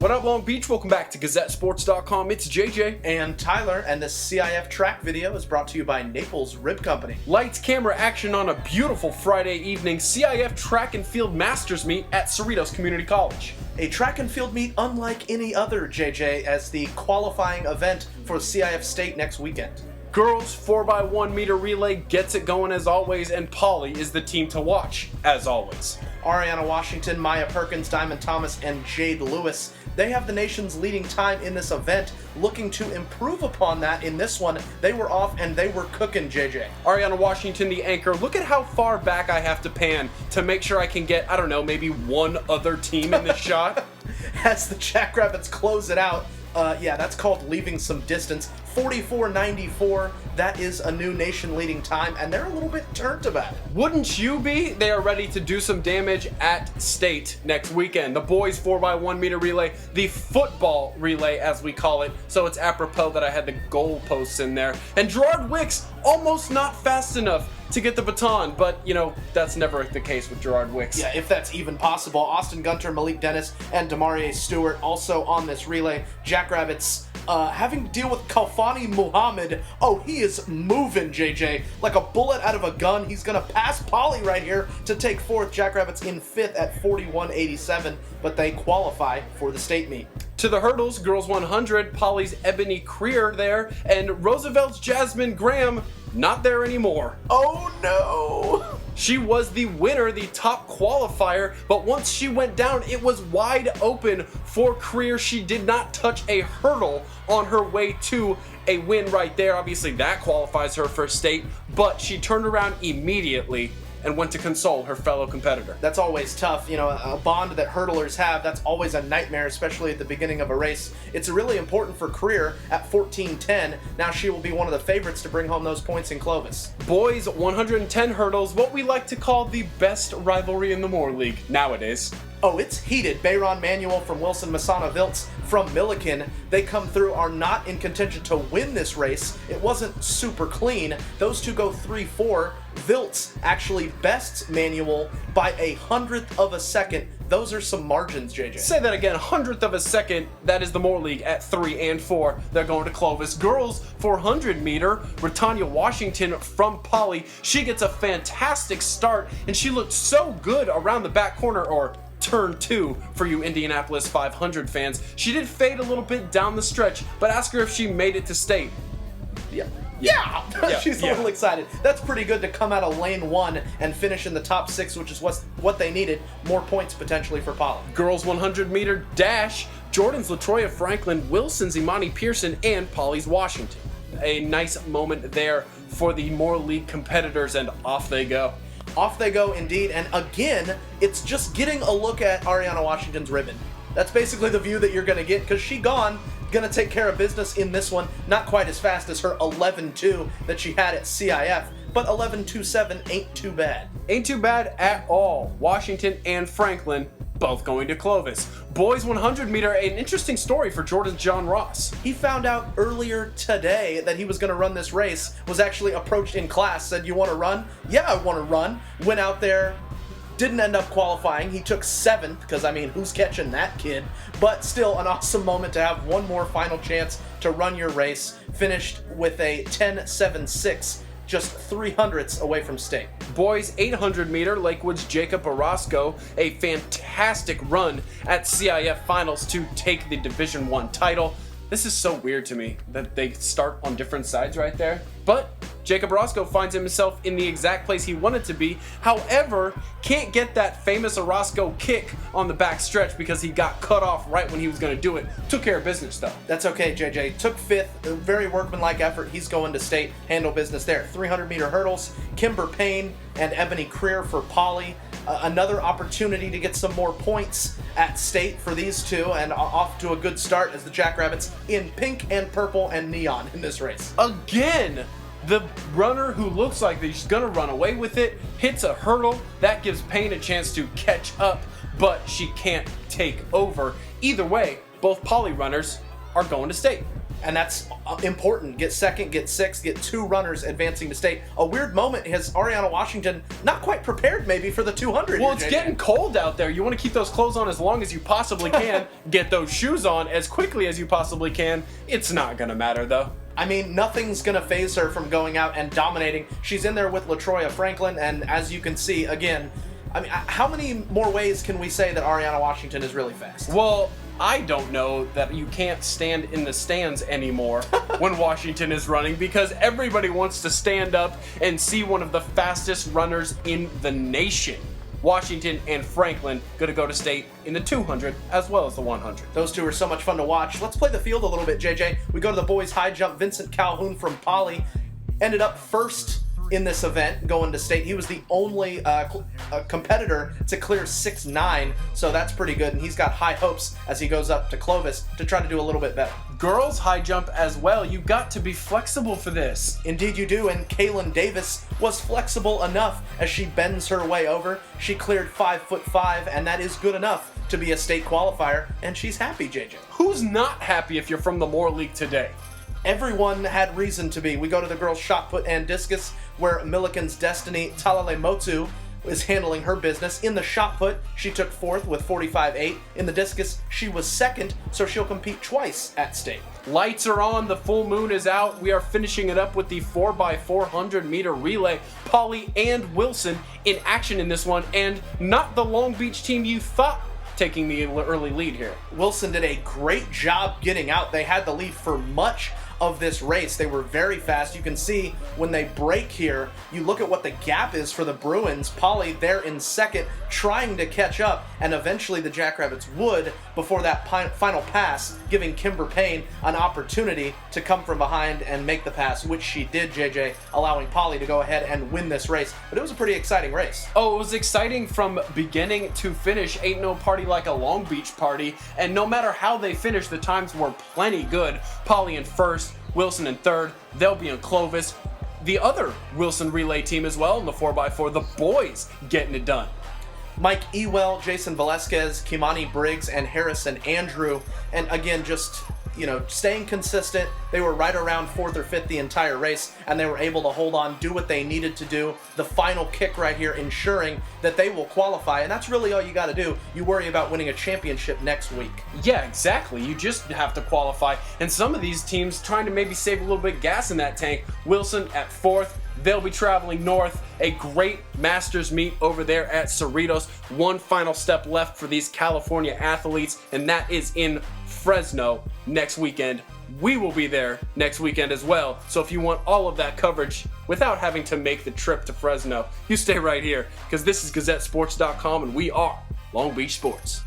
What up, Long Beach? Welcome back to GazetteSports.com. It's JJ. And Tyler, and this CIF track video is brought to you by Naples Rib Company. Lights, camera, action on a beautiful Friday evening. CIF Track and Field Masters Meet at Cerritos Community College. A track and field meet unlike any other, JJ, as the qualifying event for CIF State next weekend. Girls 4x1 meter relay gets it going as always, and Polly is the team to watch as always. Ariana Washington, Maya Perkins, Diamond Thomas, and Jade Lewis, they have the nation's leading time in this event, looking to improve upon that in this one. They were off and they were cooking, JJ. Ariana Washington, the anchor. Look at how far back I have to pan to make sure I can get, I don't know, maybe one other team in this shot. As the Jackrabbits close it out, that's called leaving some distance. 44.94, that is a new nation leading time, and they're a little bit turned about it. Wouldn't you be? They are ready to do some damage at State next weekend. The boys 4x1 meter relay, the football relay as we call it, so it's apropos that I had the goalposts in there. And Gerard Wicks almost not fast enough to get the baton, but you know, that's never the case with Gerard Wicks. Yeah, if that's even possible. Austin Gunter, Malik Dennis, and Demarie Stewart also on this relay. Jackrabbits having to deal with Kalfani Muhammad. Oh, he is moving, JJ. Like a bullet out of a gun. He's going to pass Polly right here to take fourth. Jackrabbits in fifth at 41.87, but they qualify for the state meet. To the hurdles, girls 100, Polly's Ebony Creer there, and Roosevelt's Jasmine Graham not there anymore. Oh no! She was the winner, the top qualifier, but once she went down, it was wide open for Creer. She did not touch a hurdle on her way to a win right there. Obviously, that qualifies her for state, but she turned around immediately and went to console her fellow competitor. That's always tough. You know, a bond that hurdlers have, that's always a nightmare, especially at the beginning of a race. It's really important for Creer at 14.10. Now she will be one of the favorites to bring home those points in Clovis. Boys 110 hurdles, what we like to call the best rivalry in the Moore League nowadays. Oh, it's heated. Bayron Manuel from Wilson, Masana Viltz from Milliken. They come through, are not in contention to win this race. It wasn't super clean. Those two go 3-4. Viltz actually bests Manuel by 1/100th of a second. Those are some margins, JJ. Say that again, 1/100th of a second. That is the Moore League at 3 and 4. They're going to Clovis. Girls 400 meter, Britannia Washington from Polly. She gets a fantastic start, and she looked so good around the back corner, or turn 2 for you Indianapolis 500 fans. She did fade a little bit down the stretch, but ask her if she made it to state. Yeah. She's a little excited. That's pretty good to come out of lane 1 and finish in the top 6, which is what they needed. More points potentially for Polly. Girls 100 meter dash, Jordan's LaTroya Franklin, Wilson's Imani Pearson, and Polly's Washington. A nice moment there for the Moore League competitors, and off they go. Off they go indeed, and again, it's just getting a look at Ariana Washington's ribbon. That's basically the view that you're going to get, because she gonna take care of business in this one. Not quite as fast as her 11.2 that she had at CIF, but 11.27 ain't too bad. Ain't too bad at all. Washington and Franklin both going to Clovis. Boys 100 meter, an interesting story for Jordan's John Ross. He found out earlier today that he was going to run this race, was actually approached in class, said, "You want to run?" "Yeah, I want to run." Went out there, didn't end up qualifying. He took 7th, because, I mean, who's catching that kid? But still, an awesome moment to have one more final chance to run your race. Finished with a 10.76, just 300ths away from state. Boys 800 meter, Lakewood's Jacob Orozco, a fantastic run at CIF finals to take the Division I title. This is so weird to me that they start on different sides right there. But Jacob Orozco finds himself in the exact place he wanted to be. However, can't get that famous Orozco kick on the back stretch because he got cut off right when he was going to do it. Took care of business though. That's okay, JJ. Took 5th, a very workmanlike effort. He's going to state, handle business there. 300 meter hurdles, Kimber Payne and Ebony Creer for Polly. Another opportunity to get some more points at state for these two, and off to a good start as the Jackrabbits in pink and purple and neon in this race. Again, the runner who looks like he's gonna run away with it hits a hurdle. That gives Payne a chance to catch up, but she can't take over. Either way, both Polly runners are going to state. And that's important. Get second, get sixth, get 2 runners advancing to state. A weird moment has Ariana Washington not quite prepared maybe for the 200. Well, it's getting cold out there. You want to keep those clothes on as long as you possibly can. Get those shoes on as quickly as you possibly can. It's not going to matter, though. I mean, nothing's going to phase her from going out and dominating. She's in there with LaTroya Franklin, and as you can see, again, I mean, how many more ways can we say that Ariana Washington is really fast? Well, I don't know that you can't stand in the stands anymore when Washington is running, because everybody wants to stand up and see one of the fastest runners in the nation. Washington and Franklin going to go to state in the 200 as well as the 100. Those two are so much fun to watch. Let's play the field a little bit, JJ. We go to the boys high jump. Vincent Calhoun from Poly ended up first in this event going to state. He was the only competitor to clear 6'9", so that's pretty good, and he's got high hopes as he goes up to Clovis to try to do a little bit better. Girls high jump as well. You got to be flexible for this. Indeed you do, and Kaylin Davis was flexible enough as she bends her way over. She cleared 5'5", and that is good enough to be a state qualifier, and she's happy, JJ. Who's not happy if you're from the Moore League today? Everyone had reason to be. We go to the girls' shot put and discus, where Milliken's Destiny Talalemotu is handling her business. In the shot put, she took 4th with 45.8. In the discus, she was 2nd, so she'll compete twice at state. Lights are on, the full moon is out. We are finishing it up with the 4x400 meter relay. Polly and Wilson in action in this one, and not the Long Beach team you thought taking the early lead here. Wilson did a great job getting out. They had the lead for much of this race. They were very fast. You can see when they break here, you look at what the gap is for the Bruins. Polly there in second, trying to catch up, and eventually the Jackrabbits would before that final pass, giving Kimber Payne an opportunity to come from behind and make the pass, which she did, JJ, allowing Polly to go ahead and win this race. But it was a pretty exciting race. Oh, it was exciting from beginning to finish. Ain't no party like a Long Beach party, and no matter how they finished, the times were plenty good. Polly in first, Wilson in third. They'll be in Clovis. The other Wilson relay team as well in the 4x4, the boys getting it done. Mike Ewell, Jason Velasquez, Kimani Briggs, and Harrison Andrew. And again, just, staying consistent. They were right around 4th or 5th the entire race, and they were able to hold on, do what they needed to do. The final kick right here ensuring that they will qualify, and that's really all you got to do. You worry about winning a championship next week. Yeah, exactly. You just have to qualify. And some of these teams trying to maybe save a little bit of gas in that tank. Wilson at 4th. They'll be traveling north. A great Masters meet over there at Cerritos. One final step left for these California athletes, and that is in Fresno next weekend. We will be there next weekend as well. So if you want all of that coverage without having to make the trip to Fresno, you stay right here, because this is GazetteSports.com and we are Long Beach Sports.